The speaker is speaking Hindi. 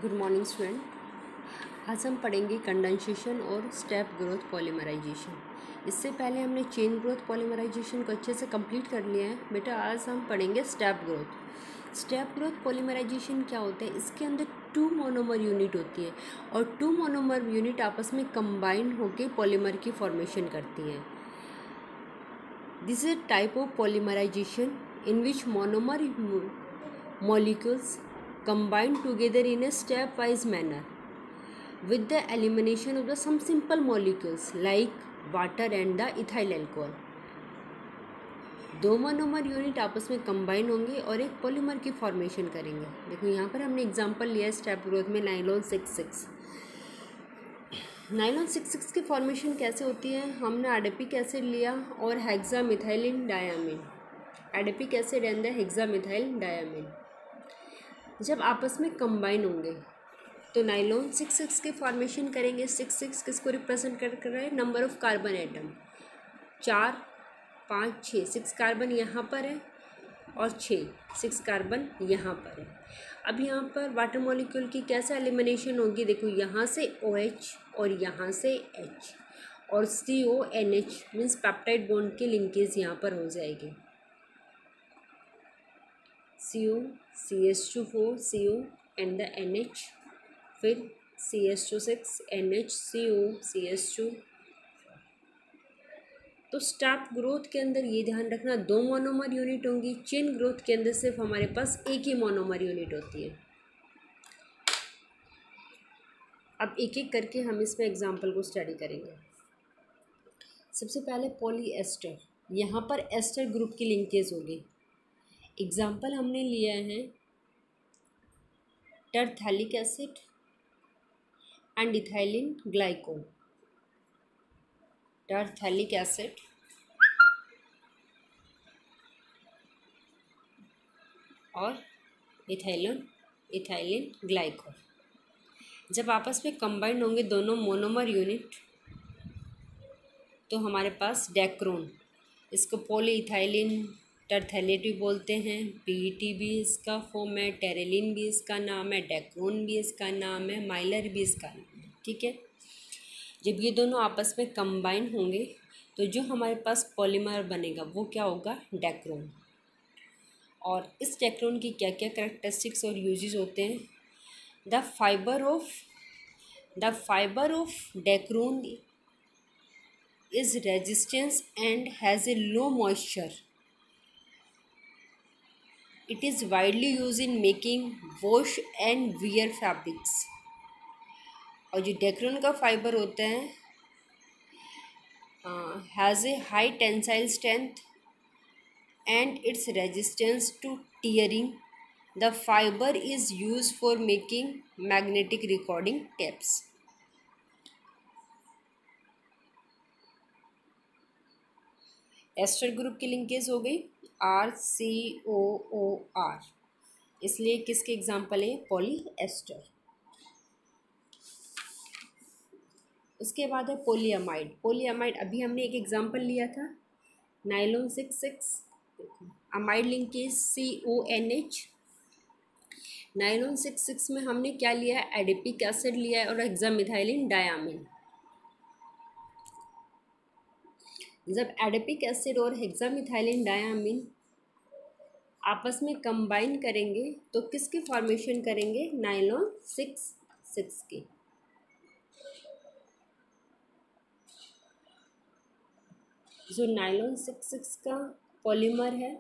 Good morning student. आज हम पढ़ेंगे कंडेंसेशन और स्टेप ग्रोथ पॉलीमराइजेशन। इससे पहले हमने चेन ग्रोथ पॉलीमराइजेशन को अच्छे से कंप्लीट कर लिया है। बेटा आज हम पढ़ेंगे step growth. Step growth polymerization क्या होता है? इसके अंदर 2 मोनोमर यूनिट होती है और 2 मोनोमर यूनिट आपस में कंबाइन होकर पॉलीमर की फॉर्मेशन करती हैं। This is type of polymerization in which monomer molecules combine together in a stepwise manner with the elimination of some simple molecules like water and the ethyl alcohol। 2 monomer unit आपस में कंबाइन होंगे और एक पॉलीमर की फॉर्मेशन करेंगे। देखो यहाँ पर हमने एग्जांपल लिया है स्टेप ग्रोथ में नाइलॉन 6,6। नाइलॉन 6,6 की फॉर्मेशन कैसे होती है? हमने एडिपिक एसिड लिया और hexamethylene diamine. Adipic acid and the hexamethyl diamine जब आपस में कंबाइन होंगे तो नाइलॉन 6,6 के फॉर्मेशन करेंगे। 6,6 किसको रिप्रेजेंट कर रहा है? Number of carbon atom 4, 5, 6। 6 carbon यहाँ पर है और 6 कार्बन यहाँ पर है। अब यहाँ पर वाटर मॉलिक्यूल की कैसे एलिमिनेशन होगी? देखो यहाँ से OH और यहाँ से H और CONH मीन्स पेप्टाइड बॉन्ड की लिंकेज यहाँ पर हो जाएगी। CO CH2 4 CO and the NH, फिर CH2 6 NH CO CH2। तो स्टेप ग्रोथ के अंदर ये ध्यान रखना 2 मोनोमर यूनिट होंगी। चेन ग्रोथ के अंदर सिर्फ हमारे पास एक ही मोनोमर यूनिट होती है। अब एक एक करके हम इसमें एग्जाम्पल को स्टडी करेंगे। सबसे पहले पॉलीएस्टर, यहाँ पर एस्टर ग्रुप की लिंकेज होगी। एग्जाम्पल हमने लिया है terephthalic acid and ethylene glycol. Terephthalic acid और इथाइलिन ग्लाइकोल जब आपस में कंबाइंड होंगे दोनों मोनोमर यूनिट तो हमारे पास डेक्रोन, इसको पॉलीइथाइलिन टरथैलेट भी बोलते हैं। PET भी इसका फॉर्म है, टेरेलिन भी इसका नाम है, डेक्रोन भी इसका नाम है, माइलर भी इसका नाम है। ठीक है, जब ये दोनों आपस में कंबाइन होंगे तो जो हमारे पास पॉलीमर बनेगा वो क्या होगा? डेक्रोन। और इस डेक्रोन की क्या क्या कैरेक्टरिस्टिक्स और यूजेस होते हैं? The fibre of Dacron is resistance and has a low moisture. It is widely used in making wash and wear fabrics। और जो डेक्रोन का फाइबर होता है has a high tensile strength and its resistance to tearing। The fiber is used for making magnetic recording tapes। Ester group की लिंकेज हो गई RCOOR, इसलिए किसके एग्जाम्पल है? पॉलीएस्टर। उसके बाद है पोलीअमाइड। पोलीअमाइड अभी हमने एक एग्जाम्पल लिया था nylon 6,6। Amide linkage CONH। Nylon 6,6 में हमने क्या लिया है? एडिपिक एसिड लिया है और हेक्सामिथाइलिन डायमीन। जब एडिपिक एसिड और हेक्सामिथाइलिन डायमीन आपस में कंबाइन करेंगे तो किसकी फॉर्मेशन करेंगे? नाइलॉन 6,6 की। जो नाइलॉन 6,6 का पॉलीमर है